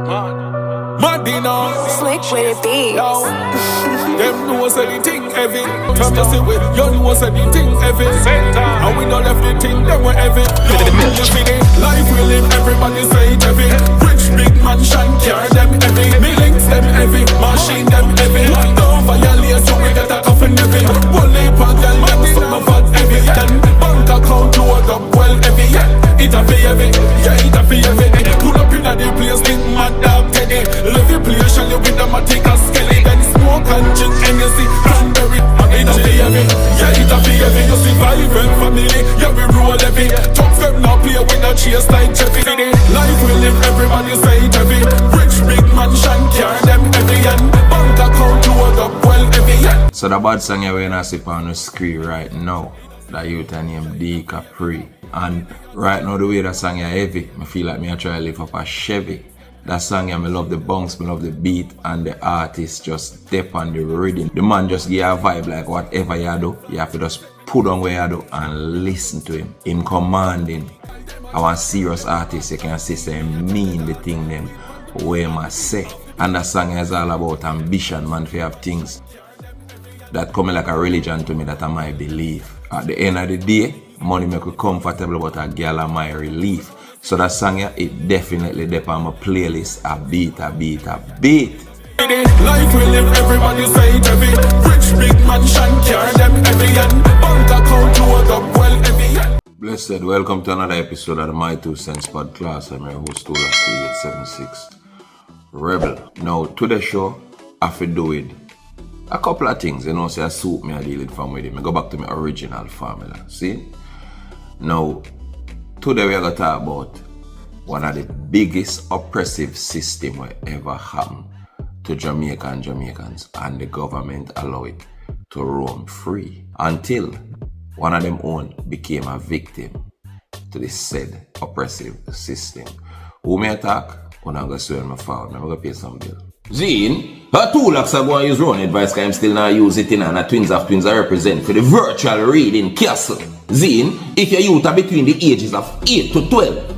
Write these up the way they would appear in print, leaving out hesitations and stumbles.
Madina, Slick with it beats. them know say the thing heavy. Come to see with you know say the thing heavy. And we don't left the thing them were heavy. You see the life we live, everybody say it heavy. Rich big mansion, car them heavy. Millions them heavy, machine them heavy. Don't violate so we get a coffin heavy. Bully pad and them some of us heavy. Then bank account load up well heavy. It a be heavy, yeah it a be heavy. Pull up in a the place, think mad dog Teddy. Live your place, shall you with them a take a skelly. Then smoke and drink and you see cranberry. It a be heavy, yeah it a be heavy. You see vibrant family, yeah we roll heavy. Tough them now play with no chase like Chevy. Life we live, everybody say it heavy. Rich big mansion, car them heavy. And bank account load up well heavy. So the bad song you wanna see on the screen right now, that youth named D Capri. And right now the way that song is heavy, I feel like I try to lift up a Chevy. That song I love the bounce, I love the beat, and the artist just step on the rhythm. The man just give a vibe like whatever you do, you have to just put on where you do and listen to him. Him commanding. I want serious artists, you can see say mean the thing them where I say. And that song is all about ambition, man, for have things that come like a religion to me that I might believe. At the end of the day, money make me comfortable, but a girl are my relief. So that song, yeah, it definitely dep on my playlist. A beat. Life we live, everybody say it heavy. Rich big mansion, car them heavy. And bank account load up well heavy. Blessed, welcome to another episode of the My 2 Cents podcast. I'm your host, Tu-Lox, 876 Rebel. Now, to the show, I have to do with a couple of things, you know, say I suit me, I deal with from with it. I go back to my original formula, see? Now, today we are going to talk about one of the biggest oppressive systems that ever happened to Jamaica and Jamaicans, and the government allow it to roam free until one of them own became a victim to this said oppressive system. Who may attack? When I'm going to swear my phone, I'm going to pay some bill. Zine, her Tu-Lox are going to use wrong advice because I'm still not use it in and the twins of twins I represent for the virtual reading castle. Zine, if your youth are between the ages of 8 to 12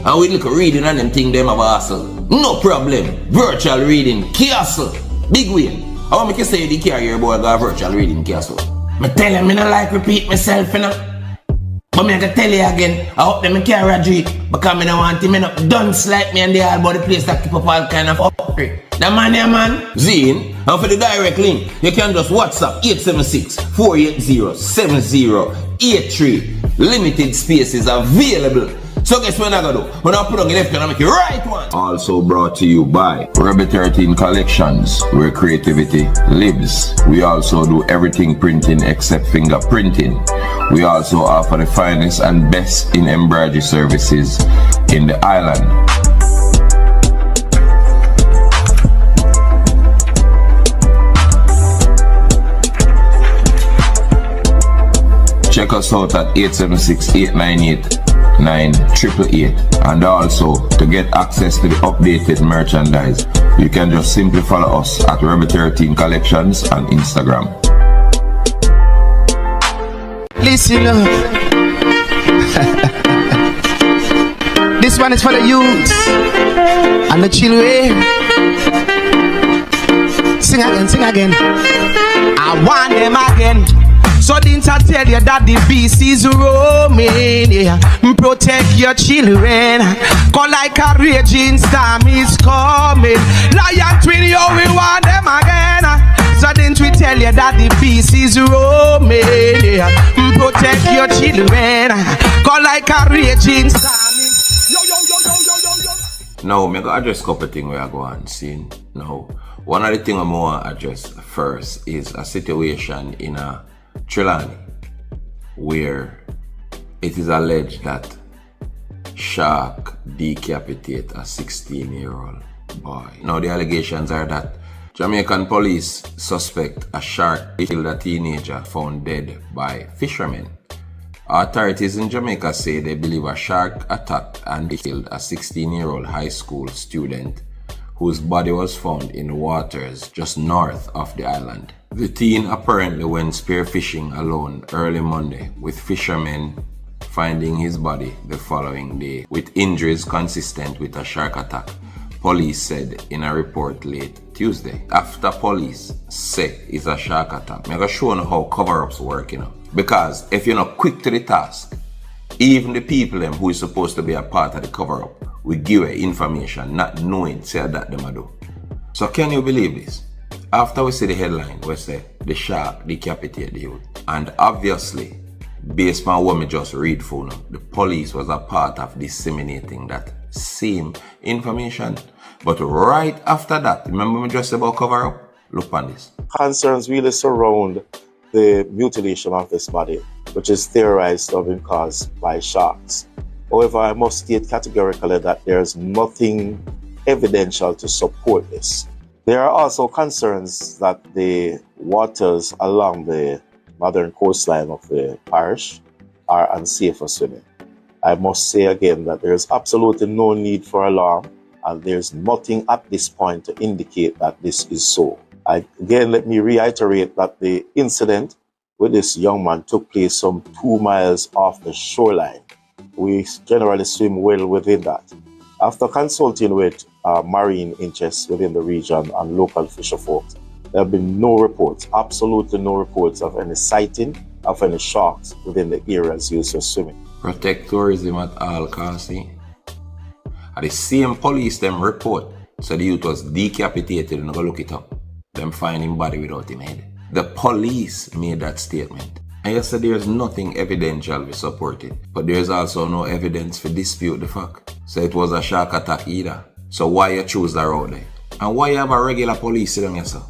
and we look at reading and them thing them have a hassle, no problem. Virtual reading castle. Big win. I want me to say the carrier boy got virtual reading castle. I tell him I don't like repeat myself, you know. But I can tell you again, I hope them can't graduate because I don't want him up dunce like me and they all about the place that keep up all kind of upgrade. The man here, man. Zine, and for the direct link, you can just WhatsApp 876-480-7083. Limited spaces available. So guess what I'm gonna do? When I put on the left and I make the right one. Also brought to you by Rebel 13 Collections, where creativity lives. We also do everything printing except fingerprinting. We also offer the finest and best in embroidery services in the island. Check us out at 876-898-9888. And also, to get access to the updated merchandise, you can just simply follow us at Rebel 13 Collections on Instagram. Listen up. This one is for the youth and the children. Sing again. I want them again. So didn't I tell you that the beast is roaming, yeah. Protect your children, cause like a raging storm is coming. Lion twin, yo, we want them again. So didn't we tell you that the beast is roaming, yeah. Protect your children, cause like a raging storm is... Now, I'm going to address a couple of things we are going to see. Now, one of the things I'm going to address first is a situation in a Trelawney, where it is alleged that shark decapitated a 16-year-old boy. Now the allegations are that Jamaican police suspect a shark killed a teenager found dead by fishermen. Authorities in Jamaica say they believe a shark attacked and killed a 16-year-old high school student whose body was found in the waters just north of the island. The teen apparently went spearfishing alone early Monday, with fishermen finding his body the following day, with injuries consistent with a shark attack. police said in a report late Tuesday. After police say it's a shark attack, I'm going to show you how cover-ups work, Because if you're not quick to the task, even the people who is supposed to be a part of the cover-up will give you information not knowing say that them do. So can you believe this? After we see the headline, we say the shark decapitated the youth. And obviously, based on what we just read for now, the police was a part of disseminating that same information. But right after that, remember me just about cover up? Look on this. Concerns really surround the mutilation of this body, which is theorized to have been caused by sharks. However, I must state categorically that there's nothing evidential to support this. There are also concerns that the waters along the northern coastline of the parish are unsafe for swimming. I must say again that there's absolutely no need for alarm, and there's nothing at this point to indicate that this is so. Again, let me reiterate that the incident with this young man took place some 2 miles off the shoreline. We generally swim well within that. After consulting with marine interests within the region and local fisher folks, there have been no reports, absolutely no reports of any sighting of any sharks within the areas used for swimming. Protect tourism at all costs. At the same police them report, so the youth was decapitated and go look it up. Them find him body without him head. The police made that statement. And you said there's nothing evidential to support it, but there's also no evidence to dispute the fact. So it was a shark attack either. So why you choose the road there? And why you have a regular police sitting here, sir?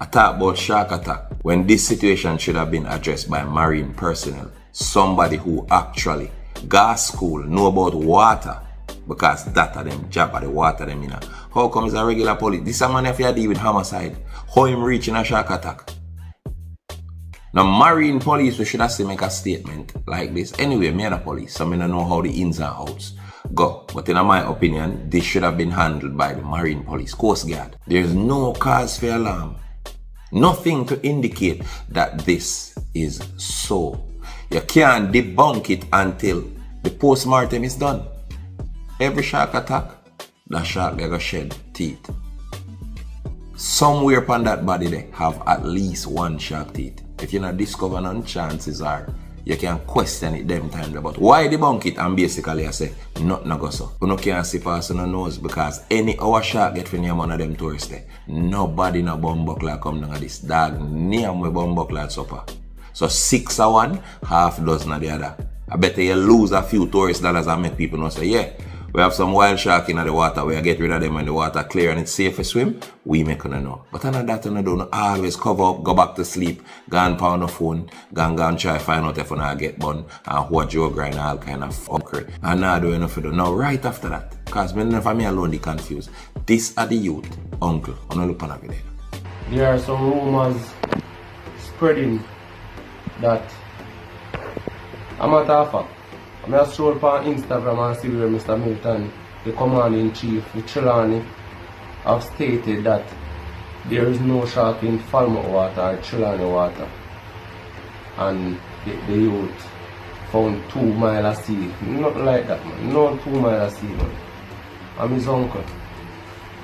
I talk about shark attack when this situation should have been addressed by marine personnel. Somebody who actually gas school know about water, because that are them job at the water them in. How come it's a regular police? This a man if you deal with homicide. How him reaching a shark attack? Now marine police we should have to make a statement like this. Anyway, me and the police, so I don't know how the ins and outs go. But in my opinion, this should have been handled by the marine police, Coast Guard. There's no cause for alarm. Nothing to indicate that this is so. You can't debunk it until the post-mortem is done. Every shark attack, the shark they go shed teeth. Somewhere upon that body they have at least one shark teeth. If you're not discovering none, chances are you can question it them time. But why debunk it? And basically I say, nothing go so. You can't see past on the nose because any our shark get from one of them tourists there. Nobody no bumbuckler come down this dog near my bumbuckler supper. So 6 of one, half dozen of the other. I bet you lose a few tourist dollars and make people know say, yeah, we have some wild shark in the water, we get rid of them when the water clear and it's safe to swim, we make them know. But another that you don't always cover up, go back to sleep, go and pound the phone, go and try to find out if you not get bun and what you grind all kind of fuckery. And now do enough to do. Now right after that, because me never me alone they confused. This are the youth, uncle, on the look on there. There are some rumors spreading that I'm a tougher. I'm just scroll on Instagram and see where Mr. Milton, the Commander-in-Chief, the Trelawney, have stated that there is no shark in Falmouth water or Trelawney water. And the youth found 2 miles of sea. Nothing like that, man. No 2 miles of sea, man. I'm his uncle.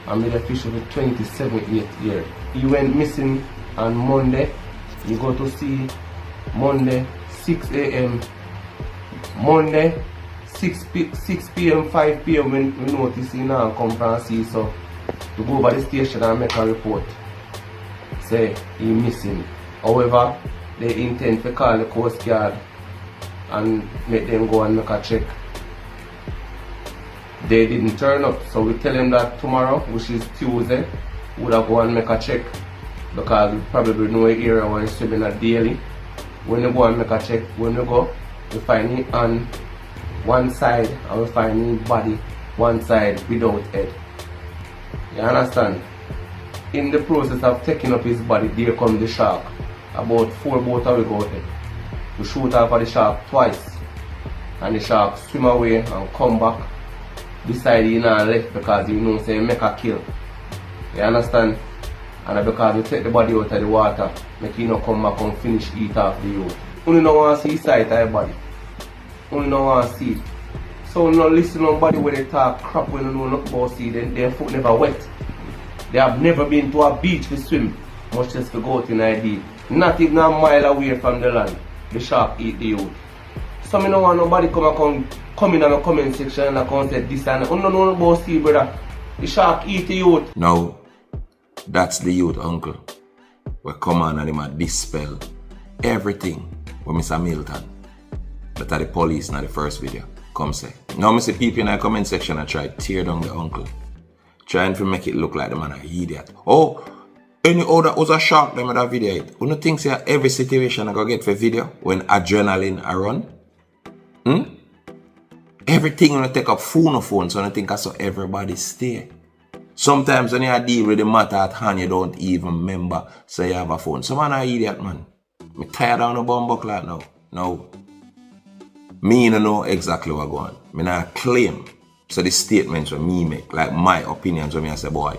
I'm the fish for the 27th year. He went missing on Monday. He go to sea Monday, 6 a.m. Monday, 6 p.m., 5 p.m. when we notice he now come from sea, so to go over the station and make a report. Say he missing. However, they intend to call the Coast Guard and make them go and make a check. They didn't turn up, so we tell them that tomorrow, which is Tuesday, we would have go and make a check because we probably know the area where he's swimming at daily. When we go and make a check, when we go, we find him on one side and we find his body one side without head. You understand? In the process of taking up his body, there comes the shark. About 4 boats away go head. We shoot off at the shark twice and the shark swim away and come back beside him and left because you know say make a kill. You understand? And because we take the body out of the water, make him not come back and finish eat off the youth. Only no want to see sight of your body. Only no want to see it. So no listen to nobody when they talk crap when they know not about see, then their foot never wet. They have never been to a beach to swim, much less to go out in ID. Not even a mile away from the land, the shark eat the youth. So me no want nobody come in the comment section and come say this and that. You don't know about see, brother. The shark eat the youth. Now, that's the youth, uncle. We come on and him dispel everything with Mr. Milton. But the police in the first video. Come say. Now I see people in the comment section and try to tear down the uncle. Trying to make it look like the man an idiot. Oh, any other was a shark them with that video. You don't think say every situation I go get for video when adrenaline are run? Everything when I take up phone, so I think I saw everybody stay. Sometimes when you deal with the matter at hand, you don't even remember so you have a phone. So man, an idiot, man. I'm tired of the bumbuck like now. No. Me don't know exactly what going on. I not claim. So the statements when me make, like my opinions when I say, boy,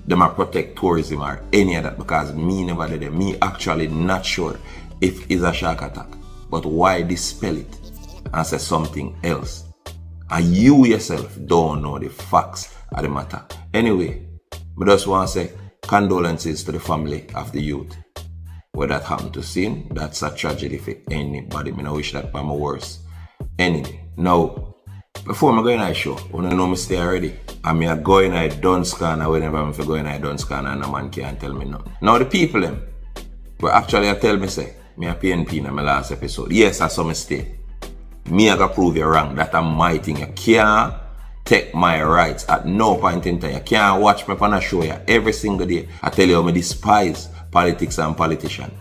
they might protect tourism or any of that because me never did it. Me actually not sure if it's a shark attack. But why dispel it and say something else? And you yourself don't know the facts of the matter. Anyway, I just want to say condolences to the family of the youth. What that happened to sin, that's a tragedy for anybody. I wish that for my worst enemy. Now, before I go in a show, I want to know me stay already. I mean, I go in a done scanner whenever I'm go in a done scanner and a man can't tell me nothing. Now, the people them, but actually I tell me say, me a PNP in my last episode. Yes, I saw me stay. Me I gotta prove you wrong. That I'm my thing. You can't take my rights at no point in time. You can't watch me on a show you every single day. I tell you I despise politics and politicians.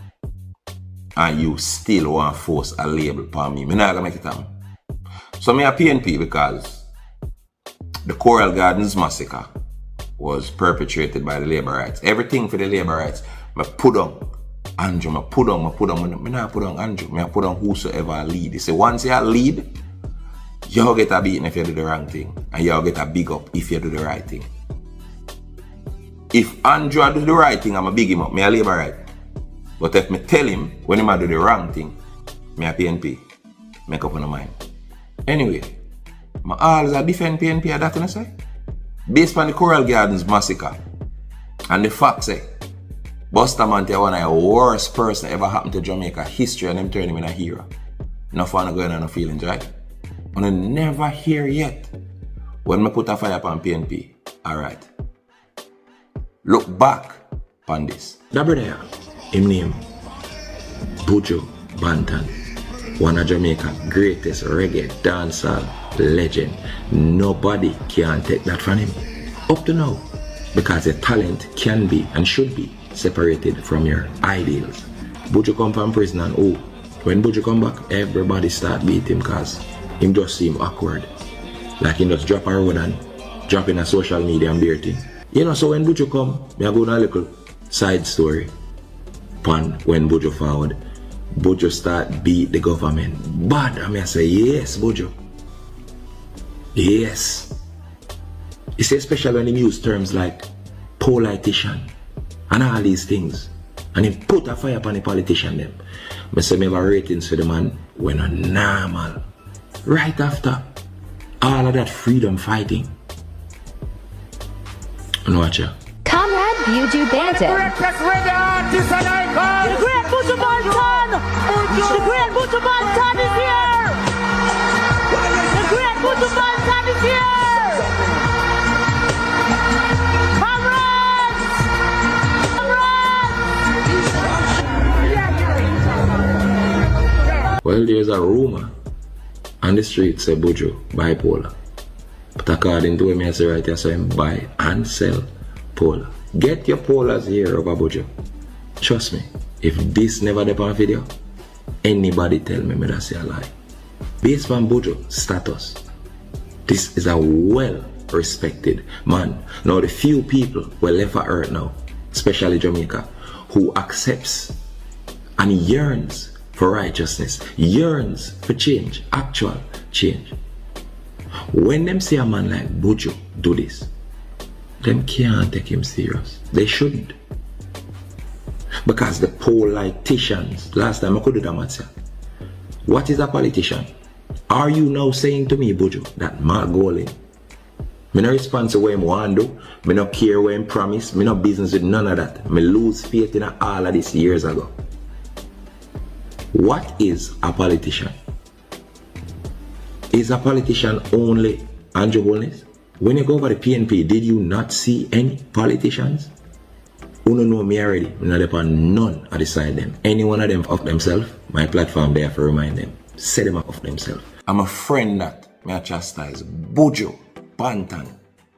And you still want to force a label upon me. I'm not gonna make it happen. So me a PNP because the Coral Gardens massacre was perpetrated by the labor rights. Everything for the labor rights. I put on Andrew, I put on, I not put on Andrew, I put on whosoever lead. They say once you lead, you'll get a beating if you do the wrong thing. And you'll get a big up if you do the right thing. If Andrew do the right thing, I'm a big him up, me a labor right. But if me tell him when he do the wrong thing, me a PNP. Make up on the mind. Anyway, I always defend PNP at that, you say? Based on the Coral Gardens massacre. And the fact say, Bustamante one of the worst person ever happened to Jamaica history and them turn him in a hero. No fun going on no feelings, right? And I never hear yet when I put a fire upon PNP. Alright. Look back upon this. That brother here, him name Buju Banton. One of Jamaica's greatest reggae dancehall legend. Nobody can take that from him. Up to now. Because your talent can be and should be separated from your ideals. Buju come from prison and when Buju come back, everybody start beat him because him just seem awkward. Like he just drop a road and drop in a social media and beer thing. You know, so when Buju come, I go on a little side story. Pan when Buju forward, Buju start beat the government. Bad, I say, yes, Buju. Yes. You see, especially when he use terms like politician and all these things. And he put a fire upon the politician them. I say, my ratings for the man were not normal. Right after all of that freedom fighting. And watch ya. Comrade Buju Banton. The great Buju Banton! The great Buju Banton is here! The great Buju Banton is here! Comrades! Comrades! Well, there's a rumor on the street say Buju bipolar. But according to him, I say right here, so him buy and sell polar. Get your polars here over Buju. Trust me, if this never did on video, anybody tell me that say a lie. Based on Buju status, this is a well-respected man. Now the few people who are left on earth now, especially Jamaica, who accepts and yearns for righteousness, yearns for change, actual change. When them see a man like Buju do this, them can't take him serious. They shouldn't. Because the politicians, last time I could do that, what is a politician? Are you now saying to me, Buju, that Mark Golding, me no response to what him want do, me no care what him promise, me no business with none of that. Me lose faith in all of this years ago. What is a politician? Is a politician only Andrew Holness? When you go over the PNP, did you not see any politicians? Who don't know me already? Me not depend none of the side them. Any one of them off themselves, my platform there for remind them. Set them up off themselves. I'm a friend that me a chastise Buju Banton,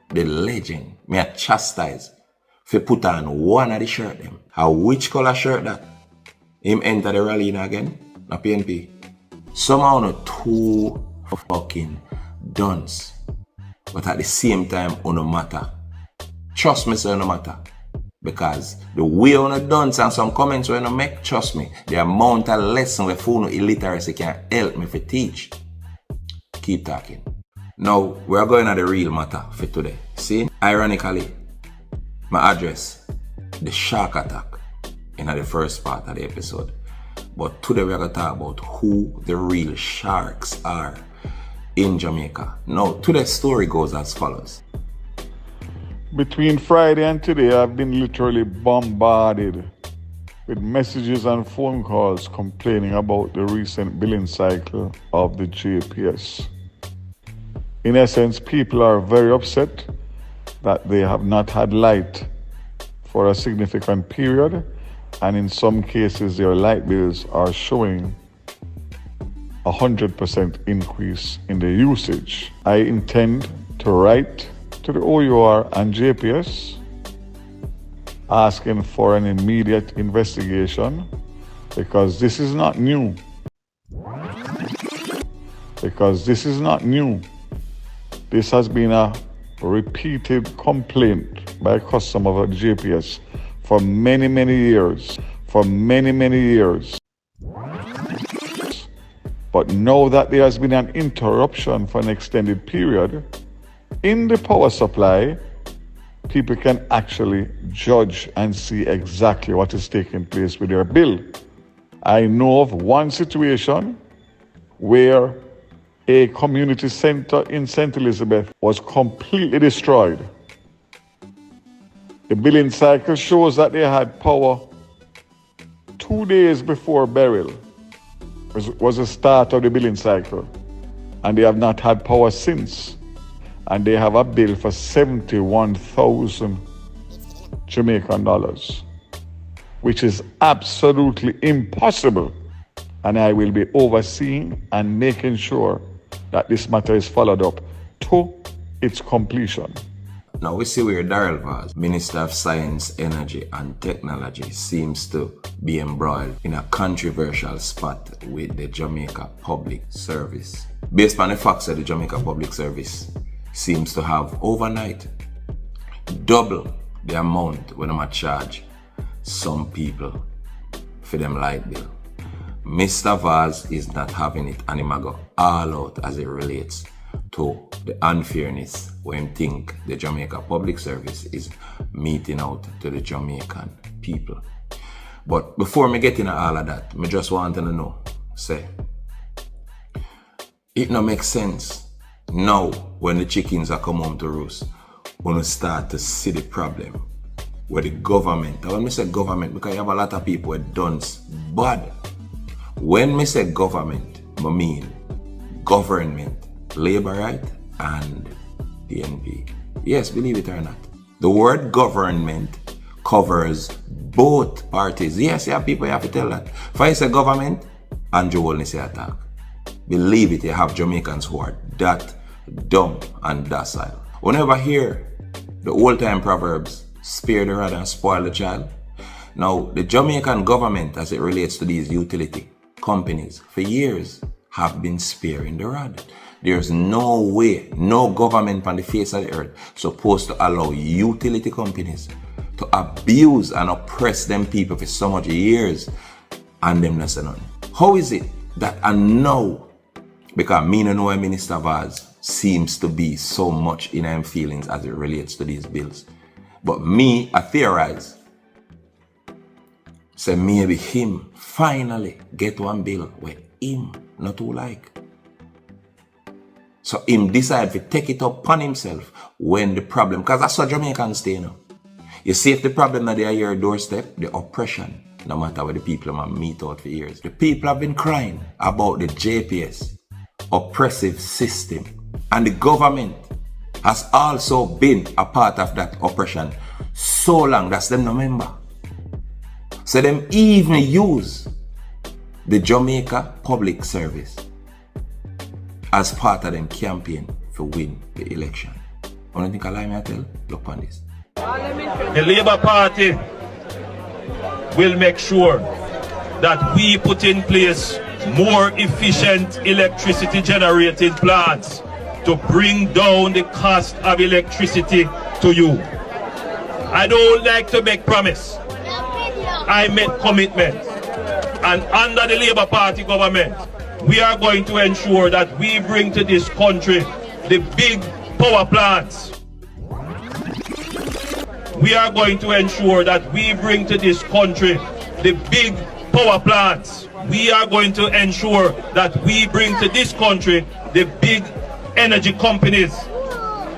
the legend. Me a chastise for put on one of the shirt them. How which color shirt that? Him enter the rally in again? Na PNP. Somehow no two fucking dunce. But at the same time, no matter. Trust me, so no matter. Because the way on a dance and some comments when I make, trust me, the amount of lesson with phone illiteracy can help me to teach. Keep talking. Now, we're going to the real matter for today. See, ironically, my address, the shark attack, in the first part of the episode. But today we're going to talk about who the real sharks are in Jamaica. Now, today's story goes as follows. Between Friday and today, I've been literally bombarded with messages and phone calls complaining about the recent billing cycle of the JPS. In essence, people are very upset that they have not had light for a significant period, and in some cases, their light bills are showing 100% increase in the usage. I intend to write to the OUR and JPS asking for an immediate investigation because this is not new. This has been a repeated complaint by a customer of the JPS for many years. But now that there has been an interruption for an extended period in the power supply, people can actually judge and see exactly what is taking place with their bill. I know of one situation where a community center in St. Elizabeth was completely destroyed. The billing cycle shows that they had power 2 days before burial was the start of the billing cycle, and they have not had power since. And they have a bill for 71,000 Jamaican dollars, which is absolutely impossible. And I will be overseeing and making sure that this matter is followed up to its completion. Now we see where Darrell Vaz, Minister of Science, Energy and Technology, seems to be embroiled in a controversial spot with the Jamaica Public Service. Based on the facts that the Jamaica Public Service seems to have overnight double the amount when I'm charge some people for them light bill. Mr. Vaz is not having it, and he go all out as it relates to the unfairness when think the Jamaica Public Service is meeting out to the Jamaican people. But before me get into all of that, me just want to know, say, it no make sense now when the chickens are come home to roost, when we start to see the problem where the government, and when I say government, because you have a lot of people who done bad. When I say government, I mean government, labor right, and PNP. Yes, believe it or not. The word government covers both parties. Yes, you have people you have to tell that. If I say government, Andrew Holness say attack. Believe it, you have Jamaicans who are that dumb and docile. Whenever I hear the old time proverbs, spare the rod and spoil the child. Now, the Jamaican government, as it relates to these utility companies, for years have been sparing the rod. There's no way, no government on the face of the earth supposed to allow utility companies to abuse and oppress them people for so much years and them not say nothing. How is it that I know, because me no know a Minister Vaz seems to be so much in them feelings as it relates to these bills. But me, I theorize, say maybe him finally get one bill where him not too like. So him decide to take it up upon himself when the problem, because that's what Jamaicans stay now. You see, if the problem that they are at your doorstep, the oppression, no matter where the people have meet out for years. The people have been crying about the JPS oppressive system, and the government has also been a part of that oppression so long that's them no member. So them even use the Jamaica Public Service as part of them campaign for win the election. I don't think I lie, me I tell. Look on this. The Labour Party will make sure that we put in place more efficient electricity generating plants to bring down the cost of electricity to you. I don't like to make promise. I make commitment. And under the Labour Party government, we are going to ensure that we bring to this country the big power plants. We are going to ensure that we bring to this country the big power plants. We are going to ensure that we bring to this country the big energy companies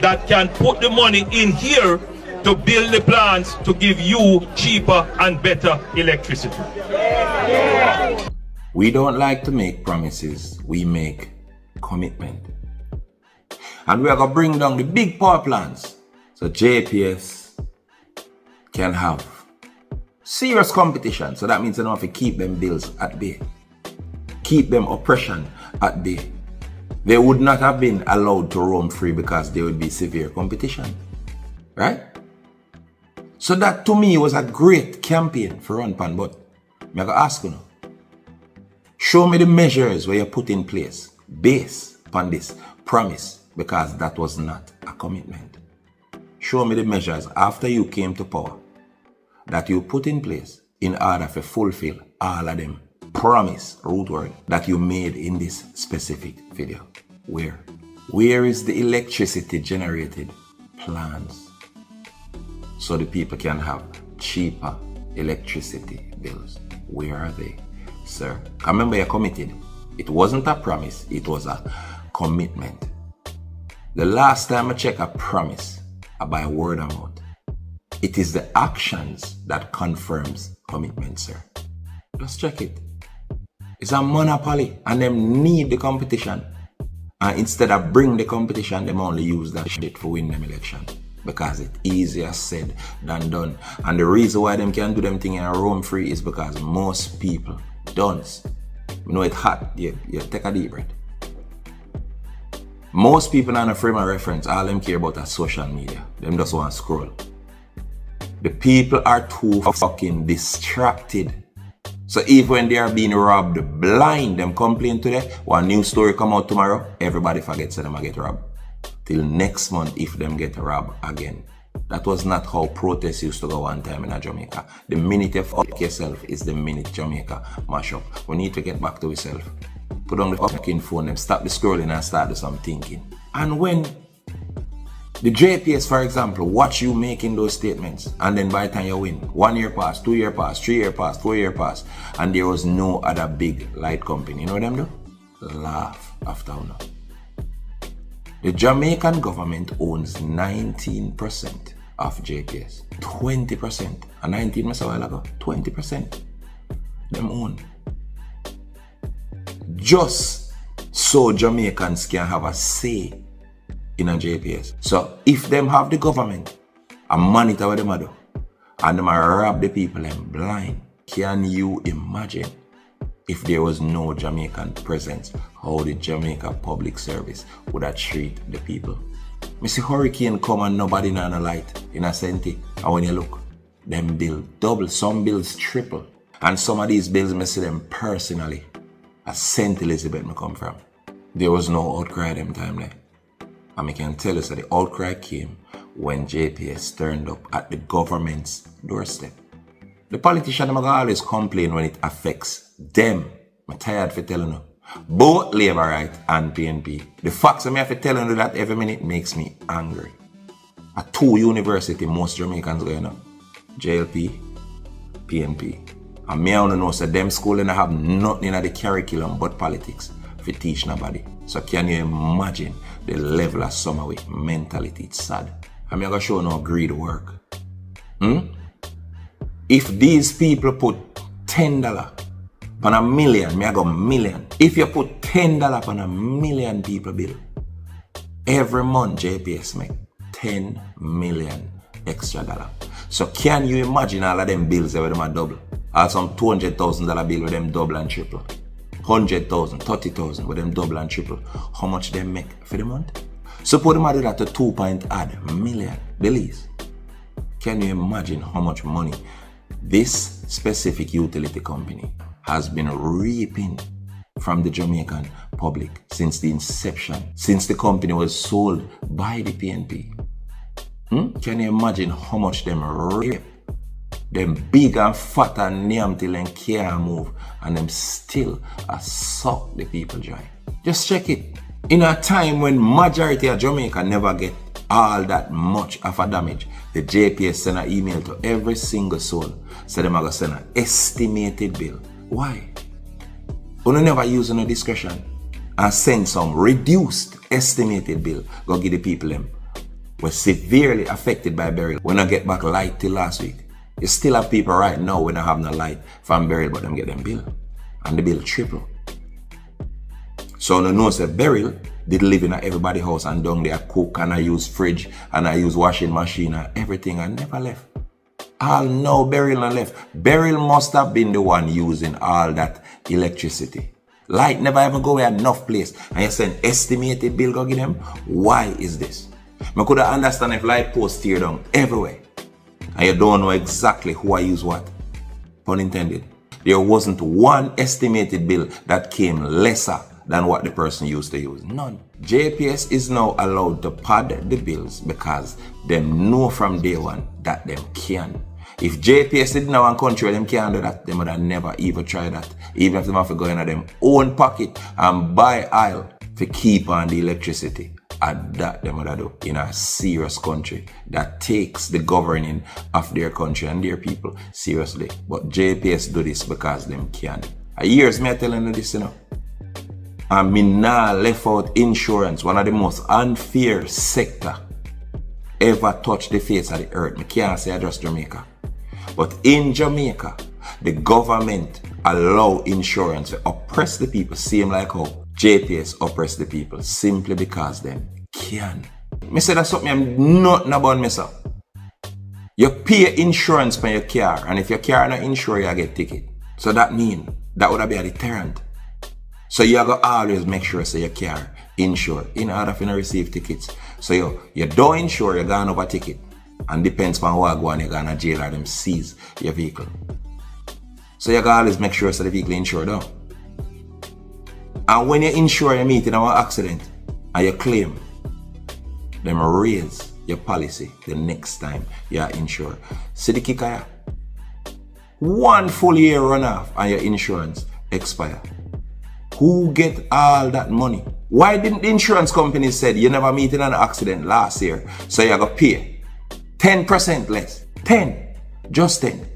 that can put the money in here to build the plants to give you cheaper and better electricity. We don't like to make promises, we make commitment. And we are going to bring down the big power plants so JPS can have serious competition. So that means they don't have to keep them bills at bay, keep them oppression at bay. They would not have been allowed to roam free because there would be severe competition, right? So that to me was a great campaign for run pan, but I'm going to ask you now, show me the measures where you put in place based upon this promise, because that was not a commitment. Show me the measures after you came to power that you put in place in order to fulfill all of them promise, root word, that you made in this specific video. Where? Where is the electricity generated plans so the people can have cheaper electricity bills? Where are they, sir? Remember, you're committed. It wasn't a promise, it was a commitment. The last time I checked a promise, I buy word of mouth. It is the actions that confirms commitment, sir. Just check it. It's a monopoly and them need the competition. And instead of bring the competition, them only use that shit for win them election. Because it's easier said than done. And the reason why them can do them thing and roam free is because most people don't. You know it's hot, you take a deep breath. Most people on a frame of reference, all them care about is social media. Them just want to scroll. The people are too fucking distracted. So even when they are being robbed blind, them complain today, one new story come out tomorrow, everybody forgets that them get robbed. Till next month if them get robbed again. That was not how protests used to go one time in Jamaica. The minute you fuck yourself is the minute Jamaica mash up. We need to get back to ourselves. Put on the fucking phone, them stop the scrolling and start do some thinking. And when the JPS, for example, watch you making those statements, and then by the time you win, 1 year pass, 2 year pass, 3 year pass, 4 year pass, and there was no other big light company. You know what them do? Laugh after now. The Jamaican government owns 19% of JPS. 20%. And 19 months a while ago, 20%. Them own. Just so Jamaicans can have a say in a JPS. So if them have the government and monitor what them do, and them rob the people them blind, can you imagine if there was no Jamaican presence, how the Jamaica Public Service would have treated the people? Me see hurricane come and nobody know no light in a centi, and when you look, them bills double, some bills triple, and some of these bills me see them personally. A St. Elizabeth me come from. There was no outcry them time there. And I can tell you that the outcry came when JPS turned up at the government's doorstep. The politicians always complain when it affects them. I'm tired for telling you. Both Labour Right and PNP. The facts I have to tell you that every minute makes me angry. At 2 universities, most Jamaicans going on. JLP, PNP. And me I don't know, so them school don't have nothing in the curriculum but politics for teach nobody. So can you imagine the level of summer with mentality, it's sad. I'm gonna show no greed work. If these people put $10 on a million, me I go million. If you put $10 on a million people bill, every month JPS make 10 million extra dollar. So can you imagine all of them bills where them are double? Or some $200,000 bill with them double and triple. 100,000, 30,000 with them double and triple. How much they make for the month? Suppose them do that to 2.8 million bills. Can you imagine how much money this specific utility company has been reaping from the Jamaican public since the inception, since the company was sold by the PNP? Can you imagine how much them rape? Them big and fat and name till them can't move, and them still suck the people dry. Just check it. In a time when majority of Jamaica never get all that much of a damage, the JPS send an email to every single soul, so them are going to send an estimated bill. Why? You never use no discretion and send some reduced estimated bill. Go give the people them were severely affected by burial. When I get back light till last week, you still have people right now when I have no light from burial, but them get them bill. And the bill triple. So no know say burial did live in everybody's house and down there cook, and I use fridge and I use washing machine and everything, and never left. All no burial and left. Burial must have been the one using all that electricity. Light never ever go where enough place, and you send estimated bill go give them. Why is this? I could understand if light post tear down everywhere and you don't know exactly who I use what. Pun intended. There wasn't one estimated bill that came lesser than what the person used to use. None. JPS is now allowed to pad the bills because them know from day one that them can. If JPS didn't know one country where them can't do that, they would have never even tried that. Even if they have to go into them own pocket and buy oil to keep on the electricity. And that they would do in a serious country that takes the governing of their country and their people seriously. But JPS do this because them can. A years me telling you this, you know. And me now left out insurance, one of the most unfair sector ever touched the face of the earth. Me can't say just Jamaica. But in Jamaica, the government allow insurance to oppress the people, same like how JPS oppress the people, simply because them can. Me say that's something I'm not about myself. You pay insurance for your car, and if your car not insured, you get ticket. So that mean that would be a deterrent. So you gotta always make sure say your car insured in order for you to receive tickets. So you don't insure, you're gonna have a ticket. And depends on what go on, you're gonna jail or them seize your vehicle. So you gotta always make sure so the vehicle insured down. And when you insure you meet in an accident and you claim, them raise your policy the next time you are insured. See the kicker here? 1 full year run off and your insurance expire. Who get all that money? Why didn't the insurance company said you never meet in an accident last year, so you gotta pay 10% less? 10, just 10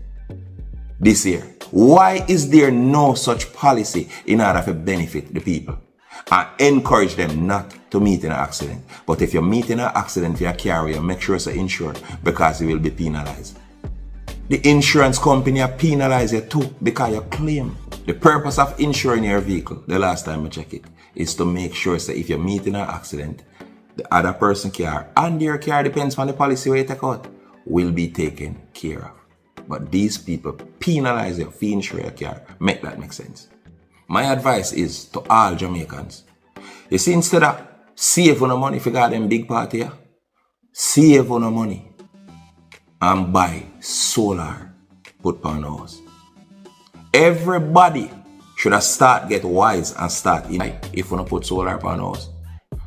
this year. Why is there no such policy in order to benefit the people and encourage them not to meet in an accident? But if you meet in an accident for your carrier, make sure it's insured because you will be penalized. The insurance company penalize you too because you claim. The purpose of insuring your vehicle, the last time I check it, is to make sure that if you meet in an accident, the other person's car and your car, depends on the policy where you take out, will be taken care of. But these people penalize you for insure your car. Make that make sense. My advice is to all Jamaicans. You see, instead of save on the money if you got them big party, save on the money and buy solar put on the house. Everybody should have start get wise and start in. If you don't put solar on the house,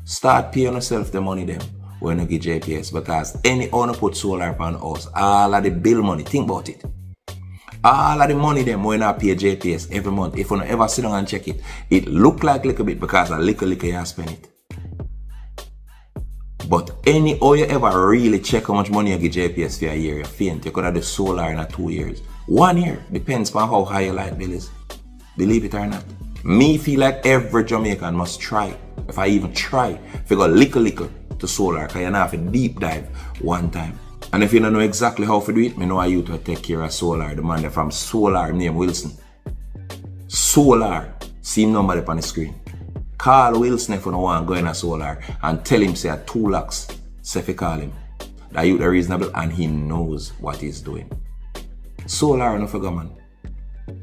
start paying yourself the money them when you get JPS, because any owner put solar on the house, all of the bill money, think about it. All of the money them when I pay JPS every month, if you don't ever sit down and check it, it look like a little bit because a little you spend it. But any or you ever really check how much money you get JPS for a year, you faint. You could have the solar in 2 years. 1 year, depends on how high your light bill is. Believe it or not. Me feel like every Jamaican must try If I even try, if I go little to solar, because you have to deep dive one time. And if you don't know exactly how to do it, I know how you to take care of solar. The man from Solar named Wilson. Solar, see him number up on the screen. Call Wilson if you don't want to go in a solar and tell him say a Tu-Lox. Say if you call him. That youth are reasonable and he knows what he's doing. Solar no forget man.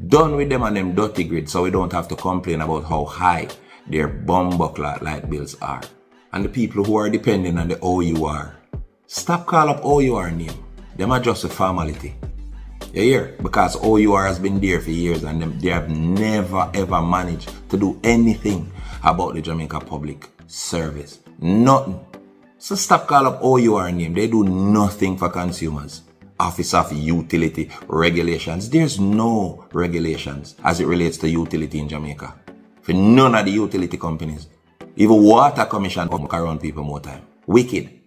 Done with them and them dirty grid so we don't have to complain about how high their bumbuckler light bills are. And the people who are depending on the OUR. Stop call up OUR name. Them are just a formality. You hear? Because OUR has been there for years and they have never ever managed to do anything about the Jamaica Public Service. Nothing. So stop call up OUR name. They do nothing for consumers. Office of Utility Regulations. There's no regulations as it relates to utility in Jamaica. For none of the utility companies. Even Water Commission come around people more time. Wicked.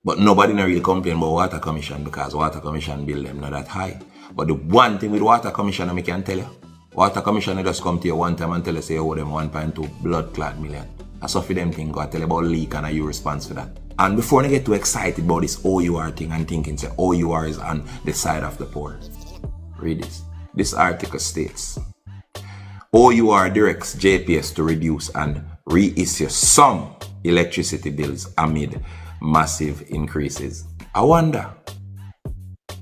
But nobody not really complain about Water Commission because Water Commission bill them not that high. But the one thing with Water Commission I can tell you, Water Commission just come to you one time and tell you say you owe them 1.2 blood clot million. That's what for them thing go tell you about leak and you response for that. And before they get too excited about this OUR thing and thinking say OUR is on the side of the poor. Read this. This article states OUR directs JPS to reduce and reissue some electricity bills amid massive increases. I wonder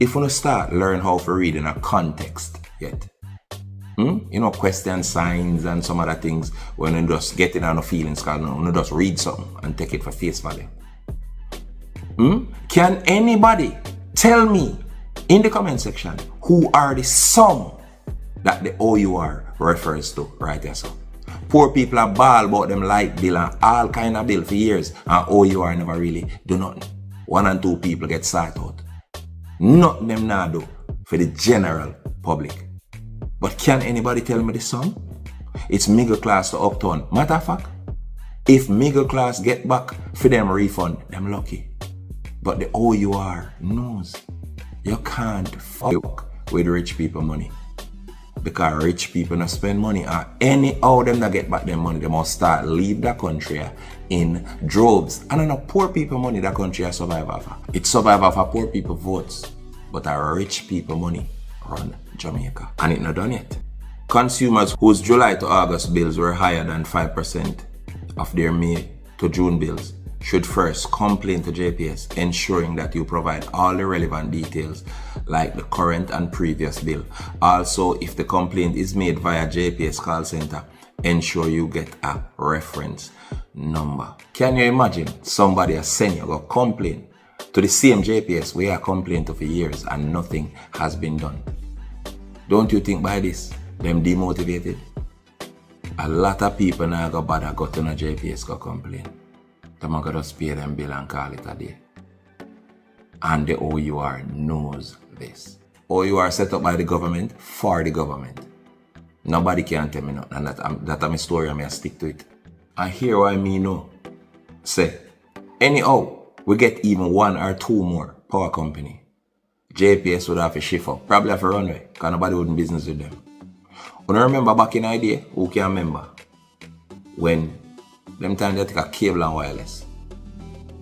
if we start learn how to read in a context yet. You know, question signs and some other things when you just get it on the feelings because you just read something and take it for face value. Can anybody tell me in the comment section who are the some that the OUR refers to right here? So poor people are ball about them light bill and all kind of bill for years and OUR never really do nothing. 1 and 2 people get sorted out. Nothing them now do for the general public. But can anybody tell me the sum? It's middle class to uptown. Matter of fact, if middle class get back for them refund, them lucky. But the OUR knows you can't fuck with rich people money. Because rich people not spend money and anyhow them not get back their money, they must start leave the country in droves. And on poor people money the country survive off. It survive off poor people votes, but our rich people money run Jamaica. And it not done yet. Consumers whose July to August bills were higher than 5% of their May to June bills should first complain to JPS, ensuring that you provide all the relevant details like the current and previous bill. Also, if the complaint is made via JPS call center, ensure you get a reference number. Can you imagine somebody has sent you a complaint to the same JPS we are complaining to for years and nothing has been done? Don't you think by this, them demotivated? A lot of people now go bother go to a JPS go complain. Them are going to pay them bill and call it a day. And the OUR knows this. OUR set up by the government for the government. Nobody can tell me nothing. And that's my story, I may stick to it. And here why me know. Say, anyhow, we get even 1 or 2 more power company. JPS would have to shift up. Probably have a runway, because nobody wouldn't business with them. When I remember back in the day, who can remember? When them time they take a cable and wireless.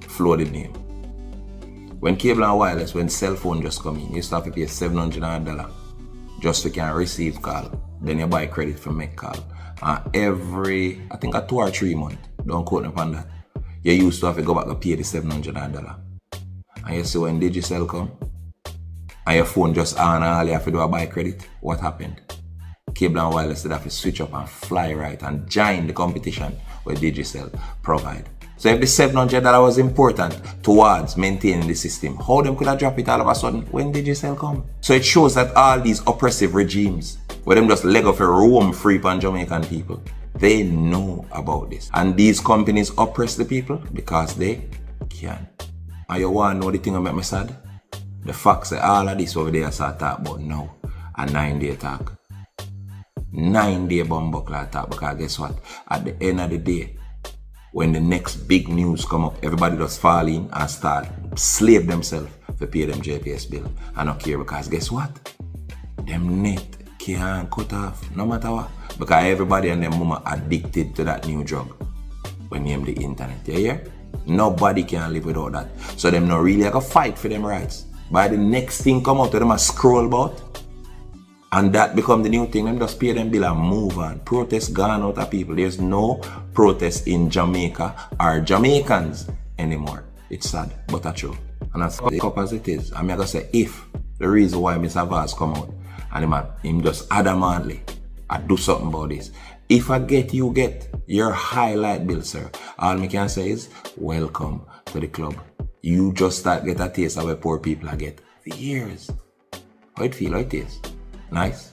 Flooded name. When cable and wireless, when cell phone just come in, you used to have to pay $700 just to can receive call. Then you buy credit for make call. And every, I think a 2 or 3 months, don't quote me on that, you used to have to go back and pay the $700. And you see when Digicel come, and your phone just on and all you have to do a buy credit, what happened? Cable and wireless did have to switch up and fly right and join the competition where Digicel provide. So if the $700 was important towards maintaining the system, how them could have dropped it all of a sudden when Digicel come? So it shows that all these oppressive regimes, where them just leg off a roam free on Jamaican people, they know about this. And these companies oppress the people because they can. And you want to know the thing that make me sad? The fact that all of this over there start talk about now, a 9-day talk. 9-day bumbuckler talk, because guess what? At the end of the day, when the next big news come up, everybody just fall in and start slave themselves to pay them JPS bill. I don't care because guess what? Them net can't cut off, no matter what. Because everybody and their mama addicted to that new drug. We name the internet, you hear? Nobody can live without that. So them not really like a fight for them rights. By the next thing come out, them a scroll about. And that become the new thing. Them just pay them bill and move on. Protest gone out of people. There's no protest in Jamaica or Jamaicans anymore. It's sad, but that's true. And that's the up as it is. I'm gonna say if the reason why Mr. Vaz come out and him just adamantly I do something about this. If I get you get your highlight bill, sir. All me can say is welcome to the club. You just start get a taste of what poor people I get for years. How it feel, how it is? Nice.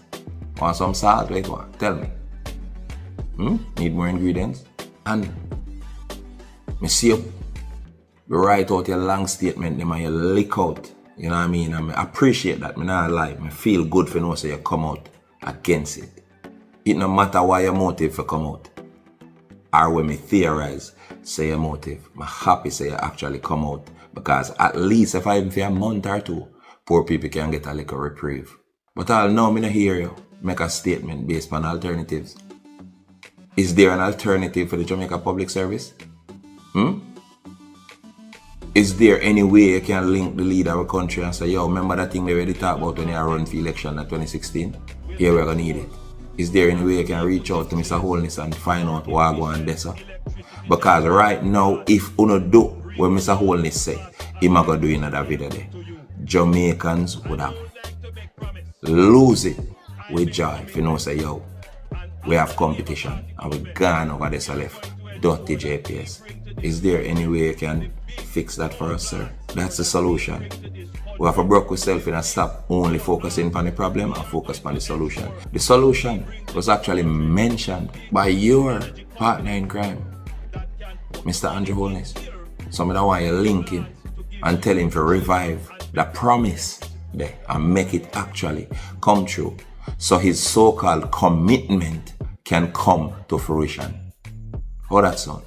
Want some salt? Wait, what? Tell me. Need more ingredients? And me see you write out your long statement, them and you lick out. You know what I mean? I appreciate that. Me not lie. Me feel good for know say you come out against it. It no matter why your motive for come out. Or when me theorize, say your motive. I'm happy say you actually come out. Because at least if I even for a month or two, poor people can get a little reprieve. But I'll know me not hear you make a statement based on alternatives. Is there an alternative for the Jamaica Public Service? Is there any way you can link the leader of a country and say, yo, remember that thing they already talked about when they run for election in 2016? Here we're gonna need it. Is there any way you can reach out to Mr. Holness and find out what I go on this? Because right now, if you don't do what Mr. Holness say, he might go do another video there. Jamaicans would have lose it with joy if you know say, yo, we have competition and we're gone over this left. Dirty JPS. Is there any way you can fix that for us, sir? That's the solution. We have to break ourselves and stop only focusing on the problem and focus on the solution. The solution was actually mentioned by your partner in crime, Mr. Andrew Holness. So I don't want you to link him and tell him to revive the promise there and make it actually come true. So his so-called commitment can come to fruition. How that sound?